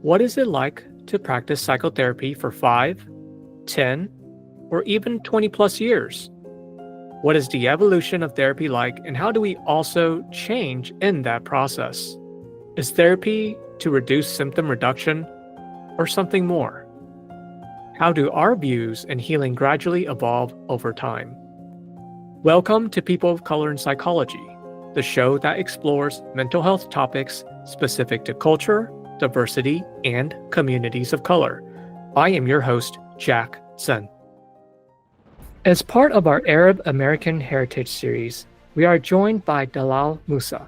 What is it like to practice psychotherapy for 5, 10, or even 20 plus years? What is the evolution of therapy like, and how do we also change in that process? Is therapy to reduce symptom reduction or something more? How do our views and healing gradually evolve over time? Welcome to People of Color in Psychology, the show that explores mental health topics specific to culture, diversity, and communities of color. I am your host, Jack Zen. As part of our Arab American Heritage series, we are joined by Dalal Musa,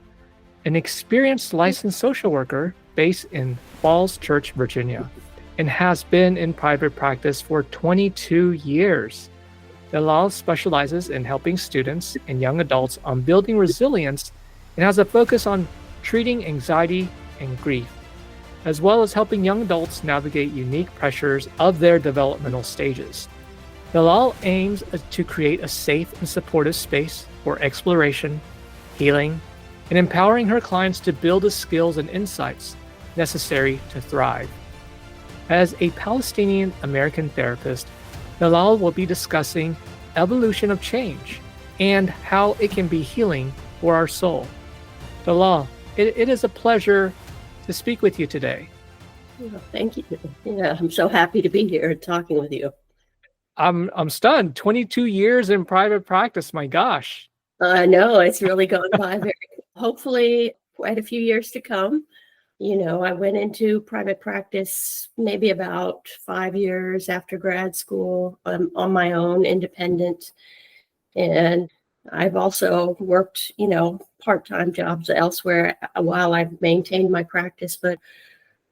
an experienced licensed social worker based in Falls Church, Virginia, and has been in private practice for 22 years. Dalal specializes in helping students and young adults on building resilience and has a focus on treating anxiety and grief, as well as helping young adults navigate unique pressures of their developmental stages. Dalal aims to create a safe and supportive space for exploration, healing, and empowering her clients to build the skills and insights necessary to thrive. As a Palestinian American therapist, Dalal will be discussing evolution of change and how it can be healing for our soul. Dalal, it is a pleasure to speak with you today. Well, thank you. Yeah, I'm so happy to be here talking with you. I'm stunned. 22 years in private practice. My gosh. I know it's really gone by very, hopefully quite a few years to come. I went into private practice maybe about 5 years after grad school on my own, independent. And I've also worked, part-time jobs elsewhere while I've maintained my practice, but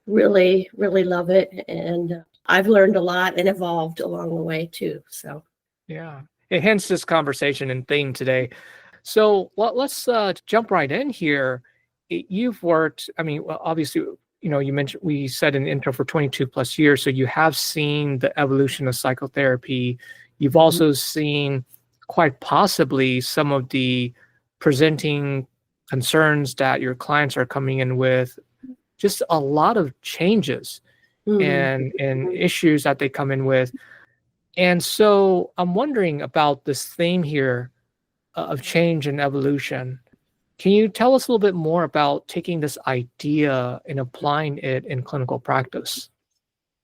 really, really love it. And I've learned a lot and evolved along the way too. So, Yeah. Hence this conversation and theme today. So let's jump right in here. You've worked, well, obviously, you mentioned, we said in the intro, for 22 plus years. So you have seen the evolution of psychotherapy. You've also seen quite possibly some of the presenting concerns that your clients are coming in with, just a lot of changes and issues that they come in with. And so I'm wondering about this theme here of change and evolution. Can you tell us a little bit more about taking this idea and applying it in clinical practice?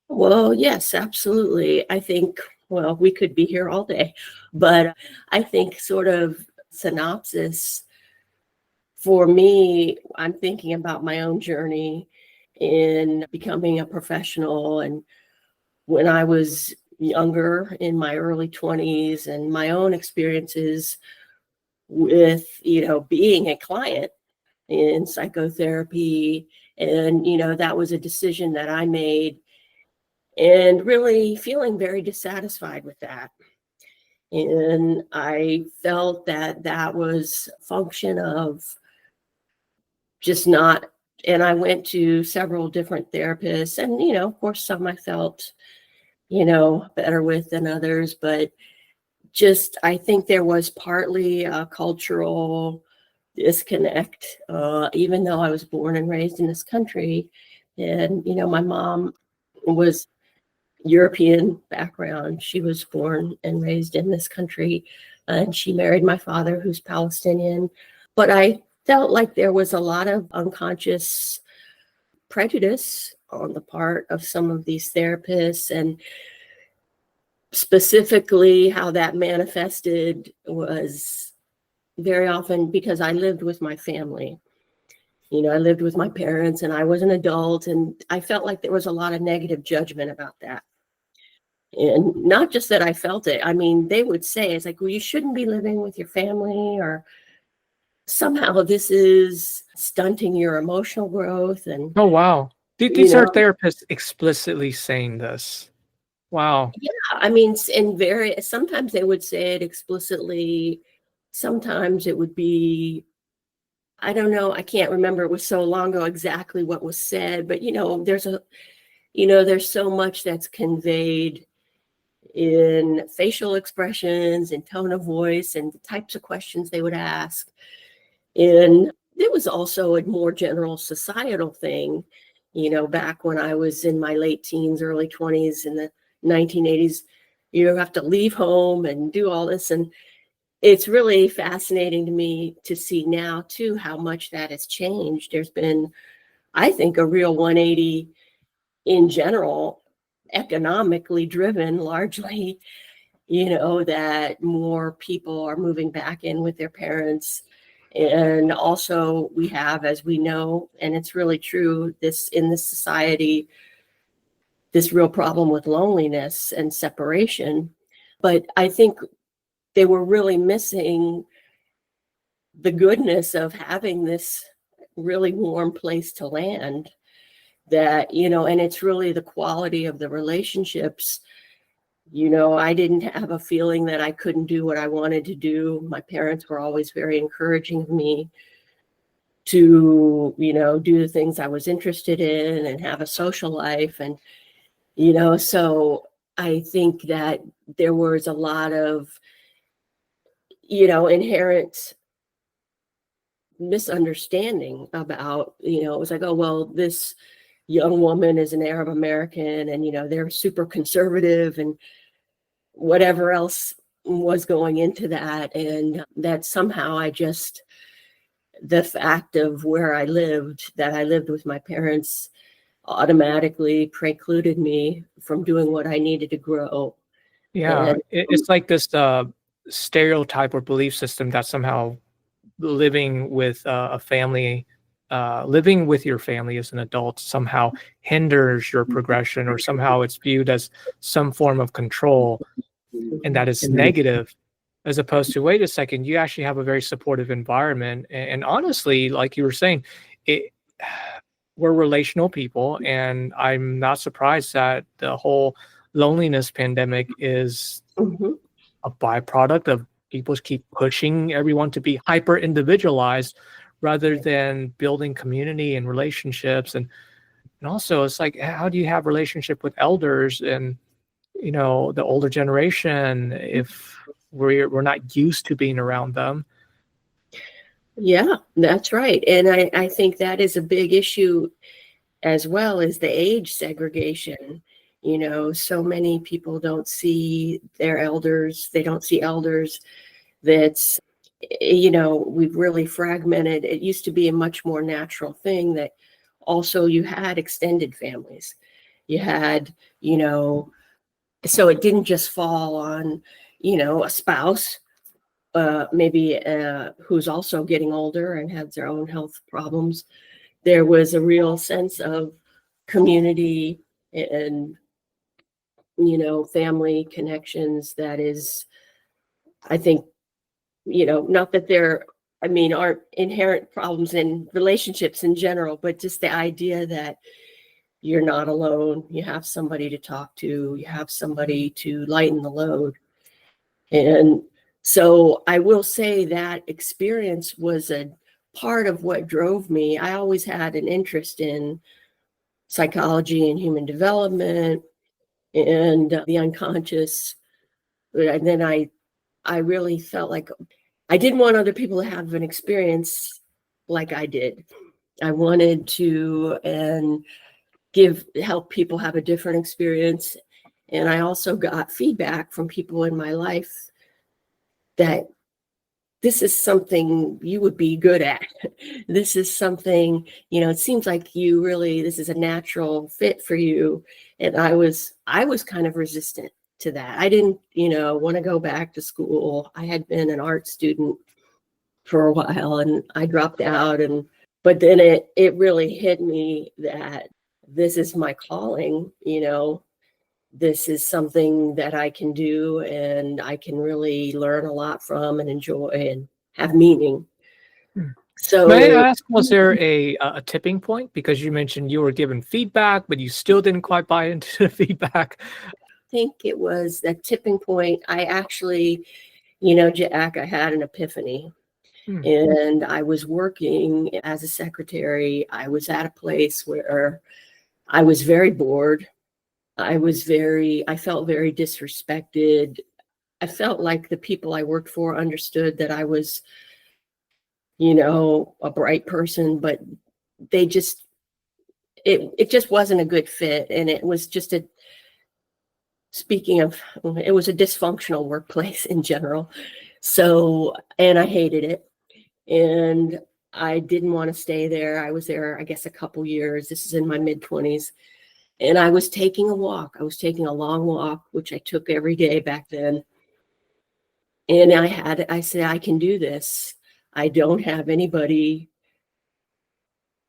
Well, yes, absolutely. I think, well, we could be here all day, but I think sort of synopsis for me, I'm thinking about my own journey in becoming a professional. And when I was younger, in my early 20s, and my own experiences with, being a client in psychotherapy. And, that was a decision that I made and really feeling very dissatisfied with that. And I felt that that was a function of just not, and I went to several different therapists, and, of course, some I felt, better with than others, but just, I think there was partly a cultural disconnect, even though I was born and raised in this country. And, my mom was European background. She was born and raised in this country, and she married my father, who's Palestinian. But I felt like there was a lot of unconscious prejudice on the part of some of these therapists, and specifically how that manifested was very often because I lived with my family. I lived with my parents and I was an adult, and I felt like there was a lot of negative judgment about that. And not just that I felt it. I mean, they would say, it's like, well, you shouldn't be living with your family, or somehow this is stunting your emotional growth. And Oh, wow. These are therapists explicitly saying this. Wow. Yeah, and sometimes they would say it explicitly. Sometimes it would be, I don't know, I can't remember, it was so long ago exactly what was said, but there's so much that's conveyed in facial expressions and tone of voice and the types of questions they would ask. And There was also a more general societal thing, back when I was in my late teens, early 20s in the 1980s. You have to leave home and do all this. And it's really fascinating to me to see now, too, how much that has changed. There's been, I think, a real 180 in general, economically driven largely, that more people are moving back in with their parents. And also we have, as we know, and it's really true, this in this society, this real problem with loneliness and separation. But I think they were really missing the goodness of having this really warm place to land, that, and it's really the quality of the relationships. I didn't have a feeling that I couldn't do what I wanted to do. My parents were always very encouraging of me to, do the things I was interested in and have a social life. And, so I think that there was a lot of, inherent misunderstanding about, it was like, oh, well, this young woman is an Arab American and, they're super conservative and whatever else was going into that. And that somehow the fact of where I lived, that I lived with my parents, automatically precluded me from doing what I needed to grow. Yeah, And it's like this stereotype or belief system that somehow living with a family, living with your family as an adult somehow hinders your progression, or somehow it's viewed as some form of control, and that is negative, as opposed to, wait a second, you actually have a very supportive environment. And honestly, like you were saying, it, we're relational people, and I'm not surprised that the whole loneliness pandemic is Mhm. a byproduct of people keep pushing everyone to be hyper individualized rather than building community and relationships. And also it's like, how do you have relationship with elders and the older generation if we're not used to being around them? Yeah, that's right. And I think that is a big issue as well, as the age segregation. So many people don't see their elders, they don't see elders. That's, we've really fragmented. It used to be a much more natural thing that also you had extended families. You had, so it didn't just fall on, a spouse, maybe who's also getting older and has their own health problems. There was a real sense of community and, family connections that is, I think, not that there, aren't inherent problems in relationships in general, but just the idea that you're not alone. You have somebody to talk to, you have somebody to lighten the load. And so I will say that experience was a part of what drove me. I always had an interest in psychology and human development and the unconscious. And then I really felt like I didn't want other people to have an experience like I did. I wanted to and help people have a different experience. And I also got feedback from people in my life that this is something you would be good at. This is something, it seems like this is a natural fit for you. And I was kind of resistant to that. I didn't, want to go back to school. I had been an art student for a while and I dropped out, but then it really hit me that this is my calling. This is something that I can do and I can really learn a lot from and enjoy and have meaning. Hmm. May So I ask, was there a tipping point? Because you mentioned you were given feedback, but you still didn't quite buy into the feedback. I think it was that tipping point. I actually, Jack, I had an epiphany. Hmm. And I was working as a secretary. I was at a place where I was very bored. I felt very disrespected. I felt like the people I worked for understood that I was, a bright person, but they just, it just wasn't a good fit. And it was just speaking of, it was a dysfunctional workplace in general. So, and I hated it. And I didn't want to stay there. I was there, I guess, a couple years. This is in my mid-20s. And I was taking a walk. I was taking a long walk, which I took every day back then. And I said, I can do this. I don't have anybody.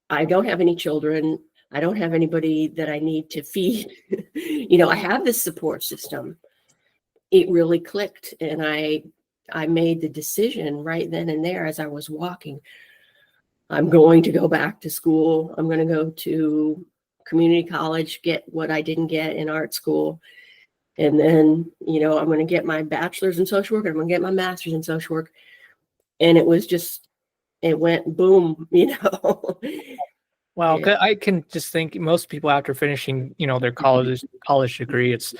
I don't have any children. I don't have anybody that I need to feed. I have this support system. It really clicked. And I made the decision right then and there as I was walking. I'm going to go back to school. I'm going to go to community college, get what I didn't get in art school. And then, I'm going to get my bachelor's in social work. And I'm going to get my master's in social work. And it was just, it went boom, Well, Yeah. I can just think most people after finishing, their college degree, it's,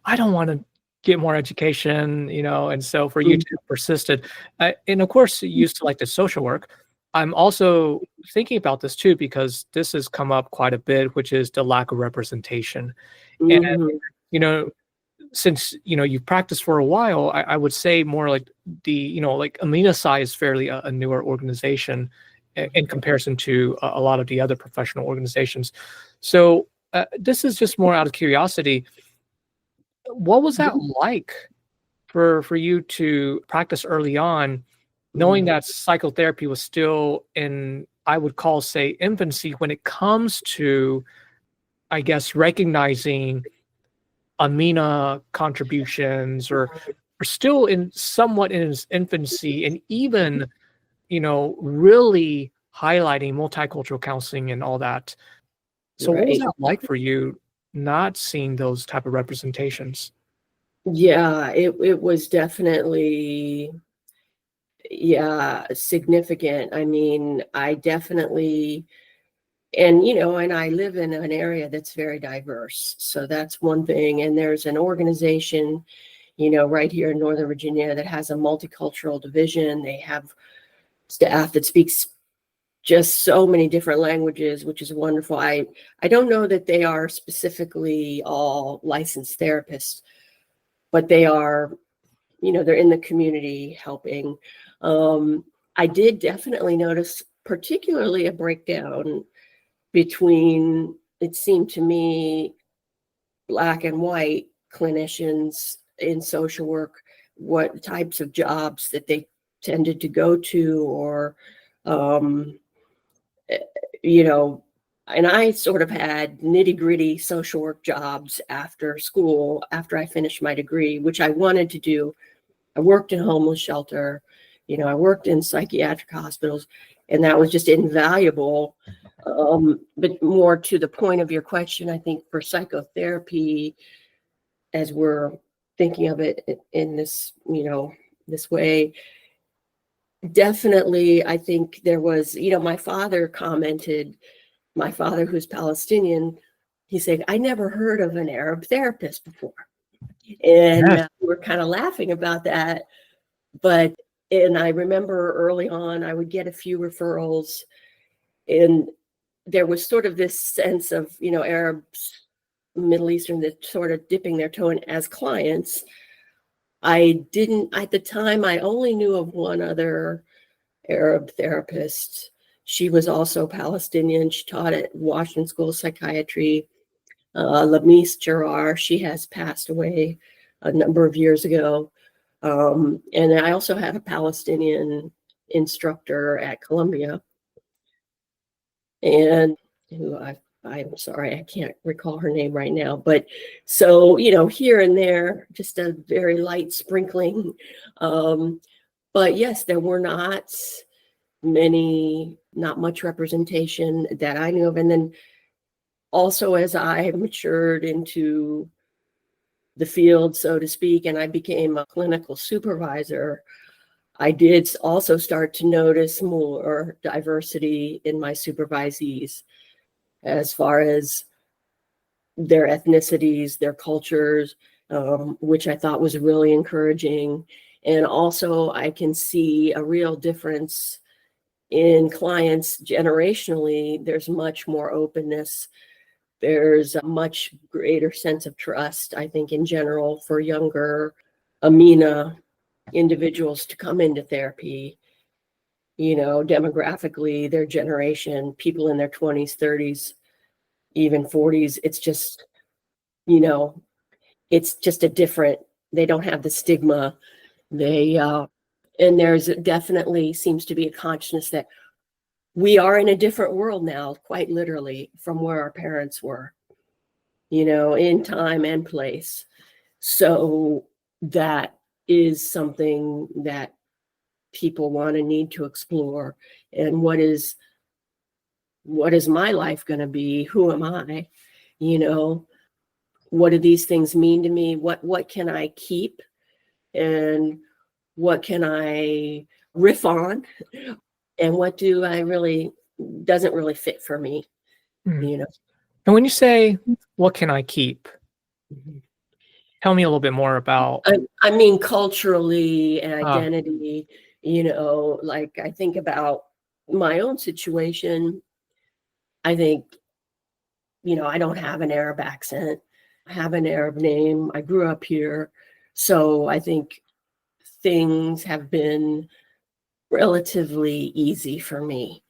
I don't want to get more education, and so for you to have persisted, and of course, you used to like the social work. I'm also thinking about this too, because this has come up quite a bit, which is the lack of representation. And, Mhm. since, you've practiced for a while, I would say more like like Amina Psi is fairly a newer organization in comparison to a lot of the other professional organizations. So this is just more out of curiosity. What was that like for you to practice early on, knowing that psychotherapy was still in, I would call, say, infancy when it comes to, I guess, recognizing Amina contributions, or still somewhat in its infancy, and even, really highlighting multicultural counseling and all that. So what was Right. that like for you not seeing those type of representations? Yeah, it was definitely, yeah, significant. I mean, I definitely, and I live in an area that's very diverse. So that's one thing. And there's an organization, right here in Northern Virginia that has a multicultural division. They have staff that speaks just so many different languages, which is wonderful. I don't know that they are specifically all licensed therapists, but they are, they're in the community helping. I did definitely notice particularly a breakdown between, it seemed to me, Black and white clinicians in social work, what types of jobs that they tended to go to, or um, eh, you know, and I sort of had nitty gritty social work jobs after school, after I finished my degree, which I wanted to do. I worked in homeless shelter, I worked in psychiatric hospitals, and that was just invaluable. But more to the point of your question, I think for psychotherapy, as we're thinking of it in this, this way, definitely, I think there was, my father commented, my father, who's Palestinian, he said, I never heard of an Arab therapist before. And Yes. we're kind of laughing about that. But, and I remember early on, I would get a few referrals, and there was sort of this sense of, Arabs, Middle Eastern, that sort of dipping their toe in as clients. I didn't, at the time, I only knew of one other Arab therapist. She was also Palestinian. She taught at Washington School of Psychiatry. Lamise Gerard, she has passed away a number of years ago. And I also had a Palestinian instructor at Columbia, and who I'm sorry, I can't recall her name right now. But so, here and there, just a very light sprinkling. But yes, there were not much representation that I knew of. And then also, as I matured into the field, so to speak, and I became a clinical supervisor, I did also start to notice more diversity in my supervisees, as far as their ethnicities, their cultures, which I thought was really encouraging. And also, I can see a real difference in clients generationally, there's much more openness. There's a much greater sense of trust, I think, in general, for younger Amina individuals to come into therapy. Demographically, their generation, people in their 20s, 30s, even 40s, it's just, it's just a different, they don't have the stigma. And there's definitely seems to be a consciousness that we are in a different world now, quite literally, from where our parents were, in time and place. So that is something that people want to need to explore. And what is my life going to be? Who am I? What do these things mean to me? What can I keep? And what can I riff on? And what do I really doesn't really fit for me? And when you say, what can I keep? Mhm. Tell me a little bit more about. I mean, culturally and identity, like I think about my own situation. I think, I don't have an Arab accent. I have an Arab name. I grew up here. So I think things have been relatively easy for me.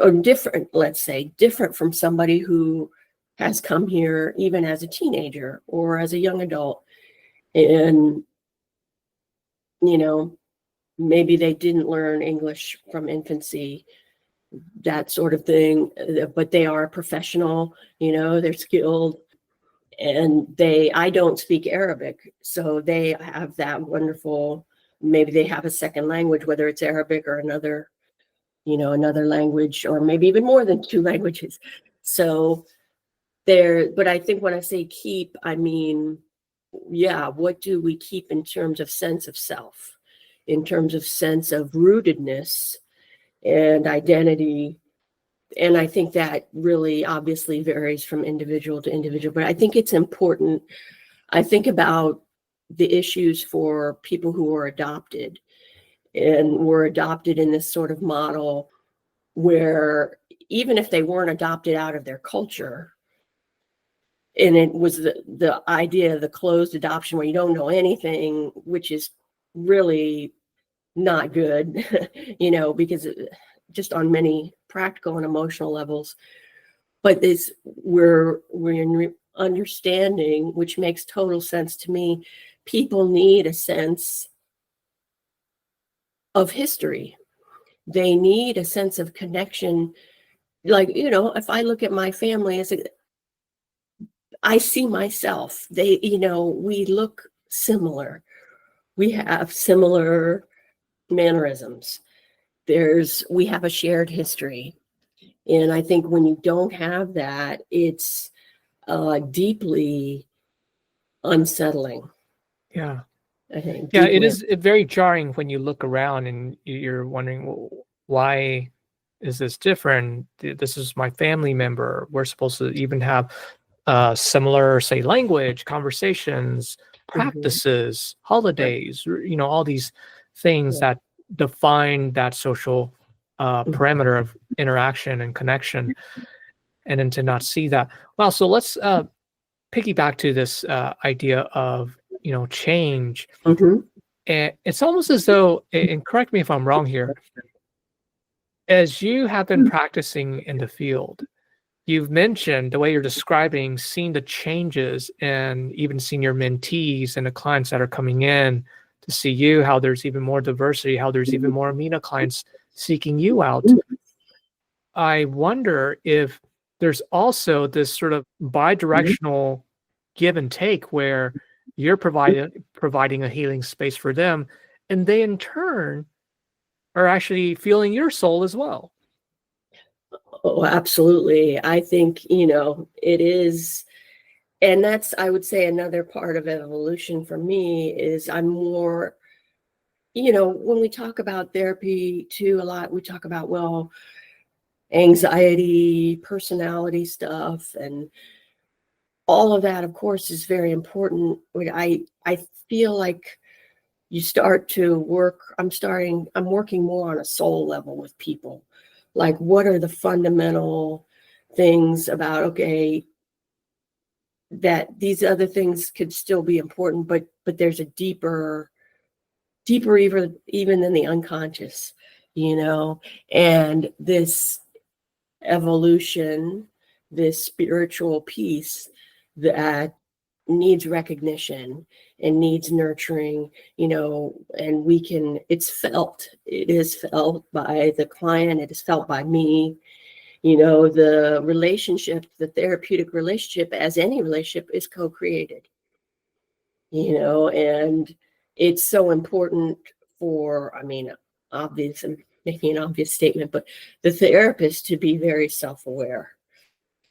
Or different, let's say, different from somebody who has come here even as a teenager or as a young adult. And, maybe they didn't learn English from infancy, that sort of thing, but they are professional, they're skilled. And I don't speak Arabic, so they have that wonderful, maybe they have a second language, whether it's Arabic or another language, or maybe even more than two languages. So but I think when I say keep, I mean, what do we keep in terms of sense of self, in terms of sense of rootedness and identity? And I think that really obviously varies from individual to individual, but I think it's important. I think about the issues for people who are adopted, and were adopted in this sort of model where even if they weren't adopted out of their culture, and it was the idea of the closed adoption where you don't know anything, which is really not good, because just on many practical and emotional levels. But we're in understanding, which makes total sense to me. People need a sense of history. They need a sense of connection. Like, if I look at my family, I see myself. We look similar. We have similar mannerisms. We have a shared history. And I think when you don't have that, it's deeply unsettling. Yeah. I think. Yeah, it is very jarring when you look around and you're wondering, well, why is this different? This is my family member. We're supposed to even have similar, say, language, conversations, practices, holidays, all these things that define that social parameter of interaction and connection, and then to not see that. Wow. So let's piggyback to this idea of, change. And it's almost as though, and correct me if I'm wrong here, as you have been practicing in the field, you've mentioned the way you're describing, seeing the changes and even seeing your mentees and the clients that are coming in to see you, how there's even more diversity, how there's even more Amina clients seeking you out. I wonder if there's also this sort of bi-directional give and take where you're providing a healing space for them, and they in turn are actually feeling your soul as well. Oh, absolutely. I think, it is. And that's, I would say, another part of evolution for me is I'm more, when we talk about therapy too, a lot, we talk about, anxiety, personality stuff, and all of that, of course, is very important. I feel like you start to work. I'm working more on a soul level with people. Like, what are the fundamental things about, okay, that these other things could still be important, but there's a deeper even than the unconscious, and this evolution, this spiritual piece that needs recognition and needs nurturing, and it is felt by the client, it is felt by me. The relationship, the therapeutic relationship, as any relationship, is co-created, and it's so important for, obvious, I'm making an obvious statement, but the therapist to be very self-aware.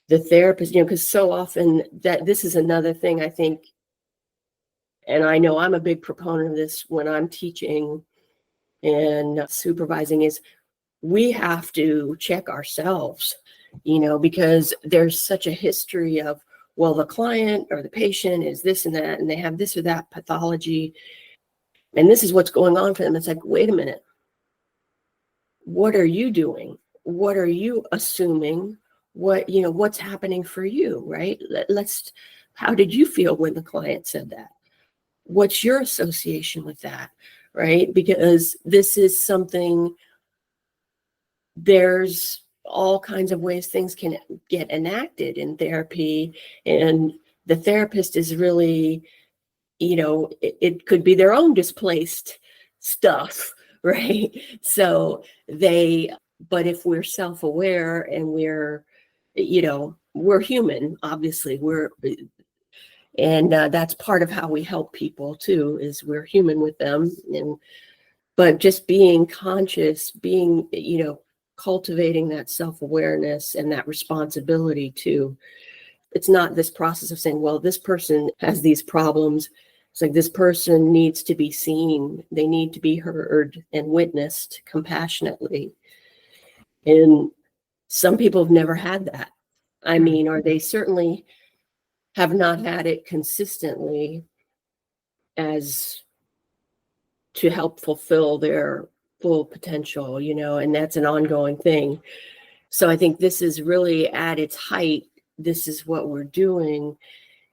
The therapist, because so often that this is another thing I think, and I know I'm a big proponent of this when I'm teaching and supervising, is we have to check ourselves, because there's such a history of, well, the client or the patient is this and that, and they have this or that pathology, and this is what's going on for them. It's like, wait a minute, what are you doing? What are you assuming? What's happening for you, right? How did you feel when the client said that? What's your association with that, right? Because this is something, there's all kinds of ways things can get enacted in therapy, and the therapist is really, it could be their own displaced stuff, right? So but if we're self-aware and we're human, obviously, and that's part of how we help people too, is we're human with them. But just being conscious, cultivating that self-awareness and that responsibility too. It's not this process of saying, well, this person has these problems. It's like, this person needs to be seen. They need to be heard and witnessed compassionately. And some people have never had that. Or they certainly have not had it consistently as to help fulfill their full potential, and that's an ongoing thing. So I think this is really at its height. This is what we're doing.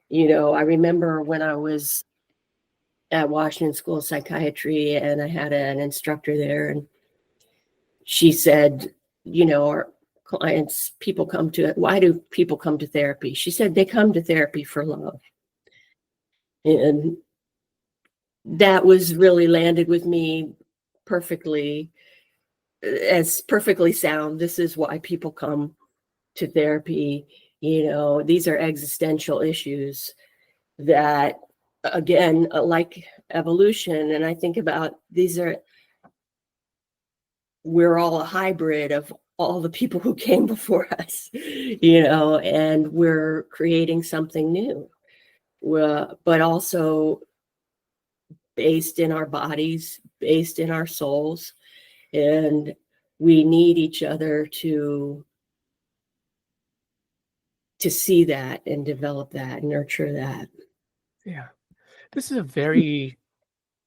I remember when I was at Washington School of Psychiatry, and I had an instructor there, and she said, our clients, why do people come to therapy? She said, they come to therapy for love. And that was really landed with me perfectly, as perfectly sound. This is why people come to therapy. These are existential issues that, again, like evolution. And I think about we're all a hybrid of all the people who came before us, and we're creating something new, but also based in our bodies, based in our souls. And we need each other to see that and develop that, nurture that. Yeah. This is a very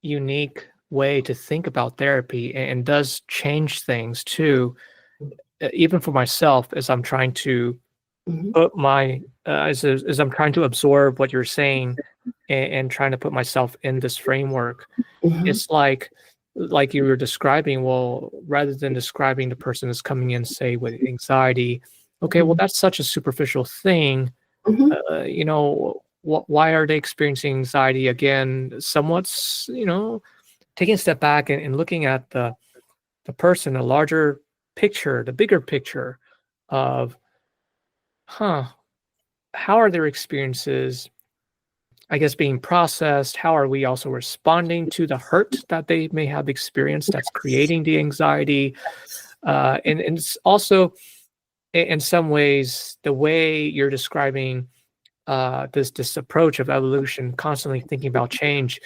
unique way to think about therapy, and does change things too. Even for myself, as I'm trying to Mhm. put as I'm trying to absorb what you're saying, and trying to put myself in this framework. Mhm. It's like you were describing. Well, rather than describing the person that's coming in, say, with anxiety, okay, well, Mhm. that's such a superficial thing. Mhm. Why are they experiencing anxiety? Again, somewhat, taking a step back, and looking at the person, a larger picture, the bigger picture of, huh, how are their experiences, I guess, being processed? How are we also responding to the hurt that they may have experienced that's Yes. creating the anxiety? And it's also, in some ways, the way you're describing this approach of evolution, constantly thinking about change,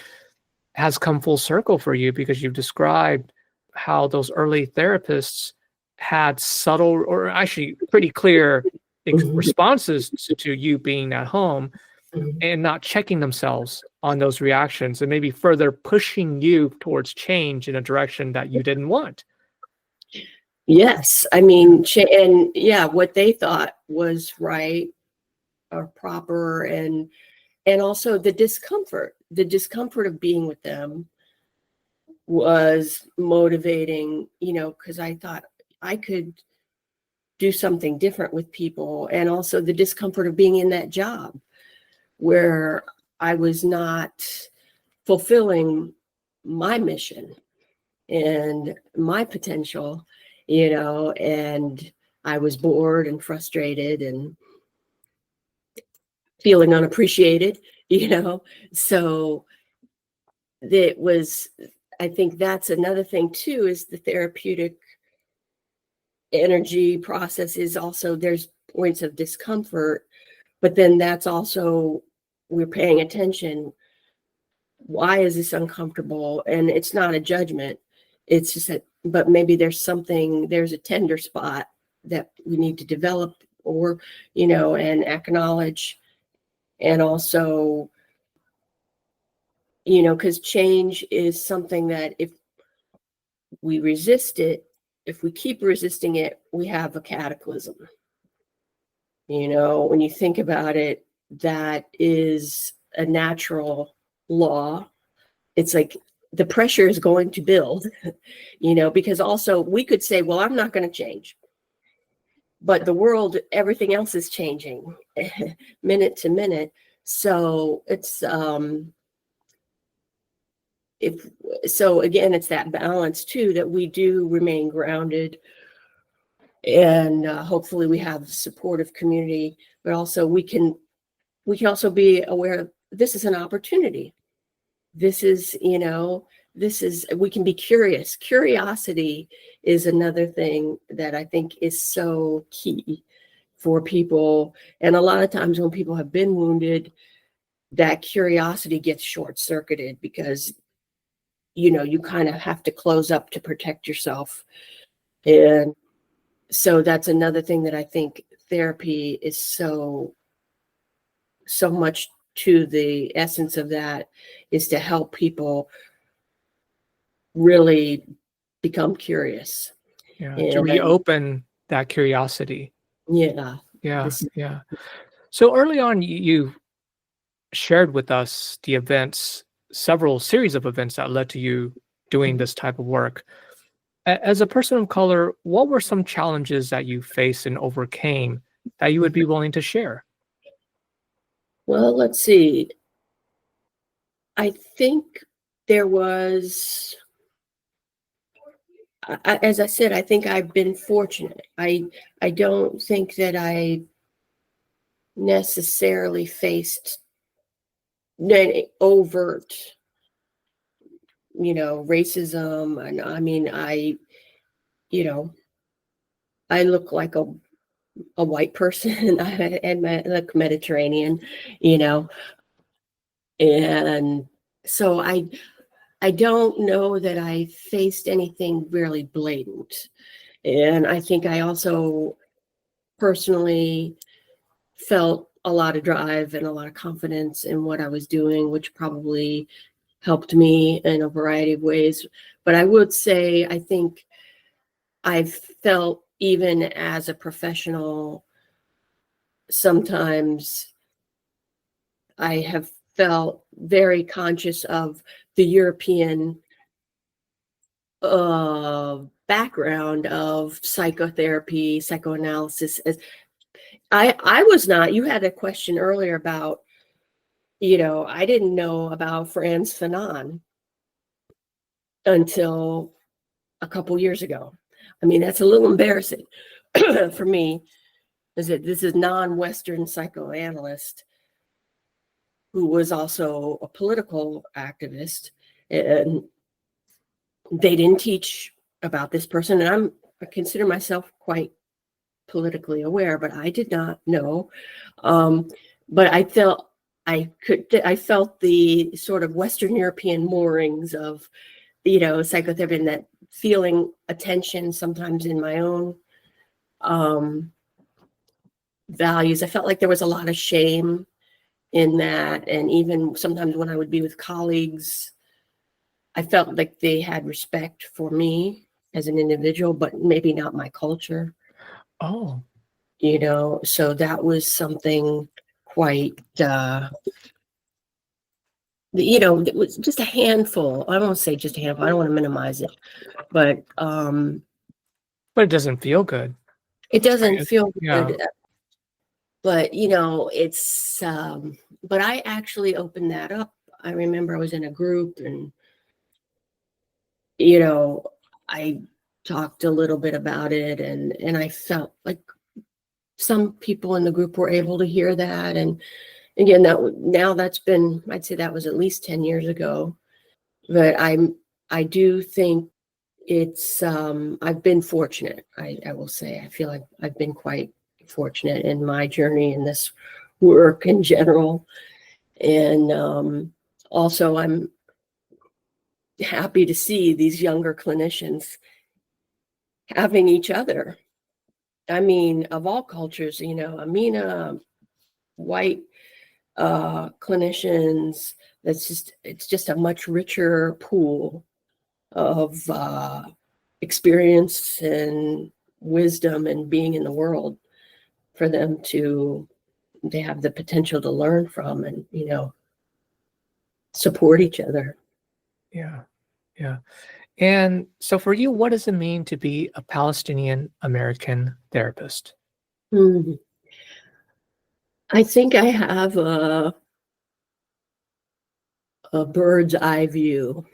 has come full circle for you, because you've described how those early therapists had subtle, or actually pretty clear, Mhm. responses to you being at home, Mhm. and not checking themselves on those reactions and maybe further pushing you towards change in a direction that you didn't want. Yes, I mean, and yeah, what they thought was right or proper, and also the discomfort of being with them was motivating, because I thought I could do something different with people, and also the discomfort of being in that job where I was not fulfilling my mission and my potential, and I was bored and frustrated and feeling unappreciated, so it was, I think that's another thing too, is the therapeutic energy process is also, there's points of discomfort, but then that's also, we're paying attention. Why is this uncomfortable? And it's not a judgment. It's just that, but maybe there's a tender spot that we need to develop, or, and acknowledge. And also, because change is something that if we resist it, if we keep resisting it, we have a cataclysm. When you think about it, that is a natural law. It's like the pressure is going to build, because also we could say, well, I'm not going to change. But the world, everything else is changing minute to minute. So it's, again, it's that balance too, that we do remain grounded, and hopefully we have a supportive community, but also we can also be aware this is an opportunity. This is, we can be curious. Curiosity is another thing that I think is so key for people. And a lot of times when people have been wounded, that curiosity gets short-circuited because, you kind of have to close up to protect yourself. And so that's another thing that I think therapy is so much to the essence of that, is to help people really become curious. Yeah, And to reopen that curiosity. yeah. Yeah. So early on, you shared with us the events, several series of events that led to you doing this type of work. As a person of color, what were some challenges that you faced and overcame that you would be willing to share? Well, let's see. I think there was, as I said, I think I've been fortunate. I don't think that I necessarily faced any overt, racism. And I mean, I look like a white person. And I look Mediterranean, and so I don't know that I faced anything really blatant. And I think I also personally felt a lot of drive and a lot of confidence in what I was doing, which probably helped me in a variety of ways. But I would say, I think I've felt, even as a professional, sometimes I have felt very conscious of the European background of psychotherapy, psychoanalysis. I was not. You had a question earlier about, I didn't know about Frantz Fanon until a couple years ago. I mean, that's a little embarrassing for me, is that this is non-Western psychoanalyst who was also a political activist, and they didn't teach about this person. And I consider myself quite politically aware, but I did not know. But I felt the sort of Western European moorings of, psychotherapy, and that feeling attention sometimes in my own values. I felt like there was a lot of shame in that. And even sometimes when I would be with colleagues, I felt like they had respect for me as an individual, but maybe not my culture, Oh, so that was something quite, it was just a handful. I won't say just a handful. I don't want to minimize it, but but it doesn't feel good. it doesn't Right. feel Yeah. good. But it's but I actually opened that up. I remember I was in a group, and I talked a little bit about it, and I felt like some people in the group were able to hear that. And again, now that's been, I'd say that was at least 10 years ago. But I do think it's I've been fortunate. I will say I feel like I've been quite fortunate in my journey in this work in general. And also I'm happy to see these younger clinicians having each other. I mean, of all cultures, Amina, white clinicians, it's just a much richer pool of experience and wisdom and being in the world for them to they have the potential to learn from, and support each other. Yeah. Yeah. And so for you, what does it mean to be a Palestinian American therapist? Mhm. I think I have a bird's eye view.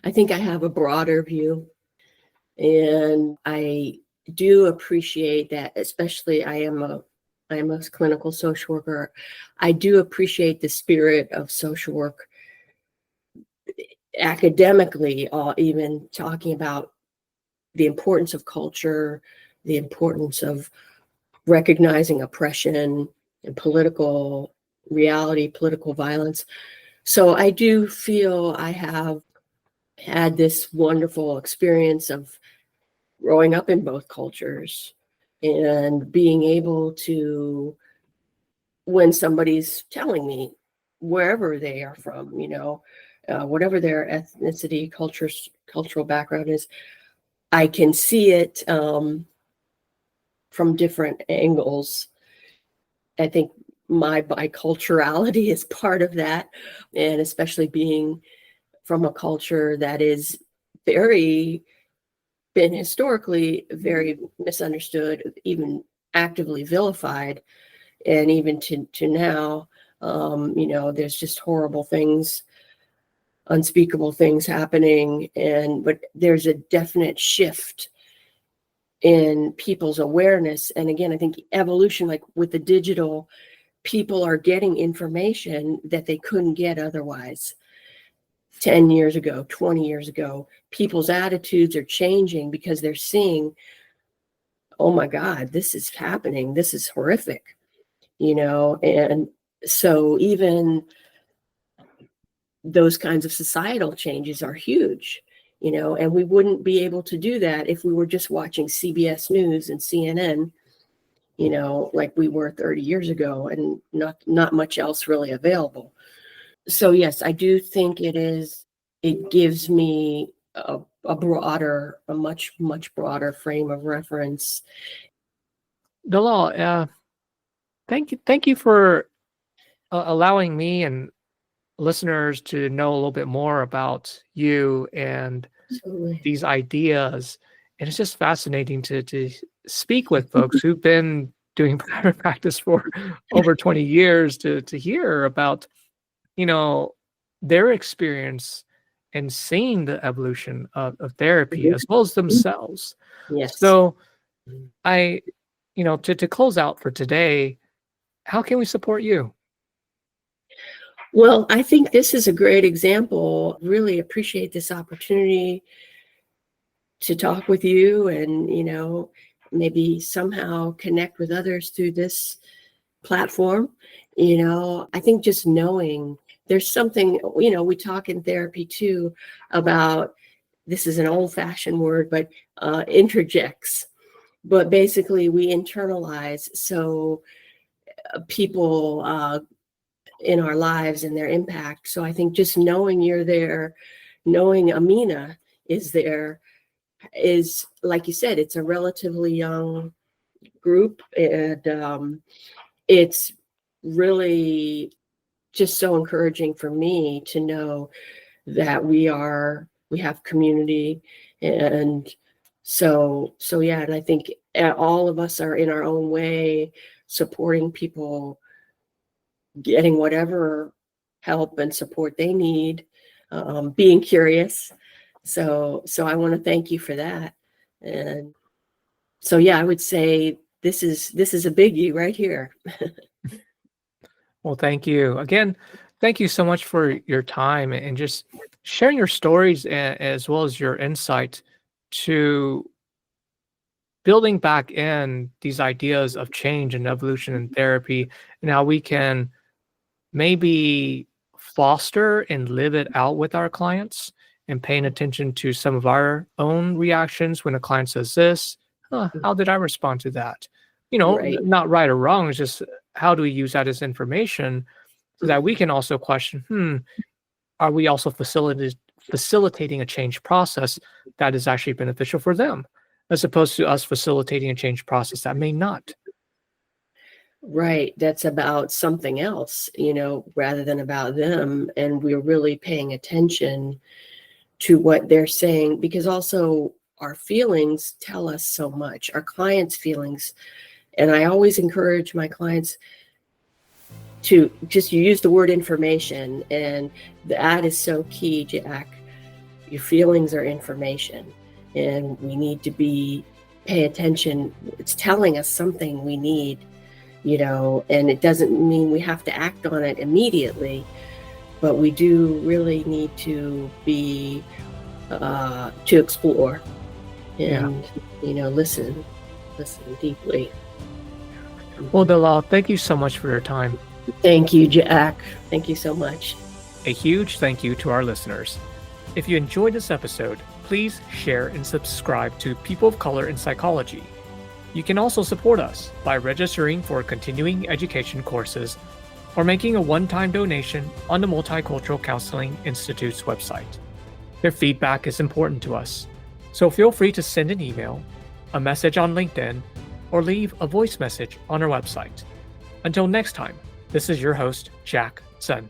I think I have a broader view, and I do appreciate that. Especially, I am a clinical social worker. I do appreciate the spirit of social work academically, even talking about the importance of culture, the importance of recognizing oppression and political reality, political violence. So I do feel I have had this wonderful experience of growing up in both cultures and being able to, when somebody's telling me wherever they are from, whatever their ethnicity, cultural background is, I can see it from different angles. I think my biculturality is part of that, and especially being from a culture that is very been historically very misunderstood, even actively vilified, and even to now, there's just horrible things, unspeakable things happening, but there's a definite shift in people's awareness. And again, I think evolution, like with the digital, people are getting information that they couldn't get otherwise. 10 years ago, 20 years ago, people's attitudes are changing because they're seeing, oh my God, this is happening. This is horrific, and so even those kinds of societal changes are huge, and we wouldn't be able to do that if we were just watching CBS News and CNN, like we were 30 years ago, and not much else really available. So yes, I do think it gives me a much, much broader frame of reference. Dalal, thank you for allowing me and listeners to know a little bit more about you and Absolutely. these ideas. And it's just fascinating to speak with folks who've been doing private practice for over 20 years to hear about, you know, their experience and seeing the evolution of therapy as well as Mhm. themselves. Yes. So I, to close out for today, how can we support you? Well, I think this is a great example. Really appreciate this opportunity to talk with you, and, maybe somehow connect with others through this platform. I think just knowing there's something, we talk in therapy too about, this is an old fashioned word, but interjects. But basically, we internalize. So people in our lives and their impact. So I think just knowing you're there, knowing Amina is there, is, like you said, it's a relatively young group, and it's really just so encouraging for me to know that we have community. And so yeah, and I think all of us are in our own way supporting people, getting whatever help and support they need, being curious. So I want to thank you for that. And so yeah, I would say this is a biggie right here. Well, thank you. Again, thank you so much for your time and just sharing your stories as well as your insight to building back in these ideas of change and evolution and therapy, and how we can maybe foster and live it out with our clients, and paying attention to some of our own reactions when a client says this. How did I respond to that? Right. Not right or wrong. It's just how do we use that as information so that we can also question, are we also facilitating a change process that is actually beneficial for them, as opposed to us facilitating a change process that may not? Right. That's about something else, rather than about them. And we're really paying attention to what they're saying, because also our feelings tell us so much, our clients' feelings. And I always encourage my clients to just use the word information. And that is so key, Jack. Your feelings are information, and we need to pay attention. It's telling us something we need, and it doesn't mean we have to act on it immediately, but we do really need to to explore and, listen deeply. Well, Dalal, thank you so much for your time. Thank you, Jack. Thank you so much. A huge thank you to our listeners. If you enjoyed this episode, please share and subscribe to People of Color in Psychology. You can also support us by registering for continuing education courses or making a one-time donation on the Multicultural Counseling Institute's website. Your feedback is important to us, so feel free to send an email, a message on LinkedIn, or leave a voice message on our website. Until next time, this is your host, Jack Sun.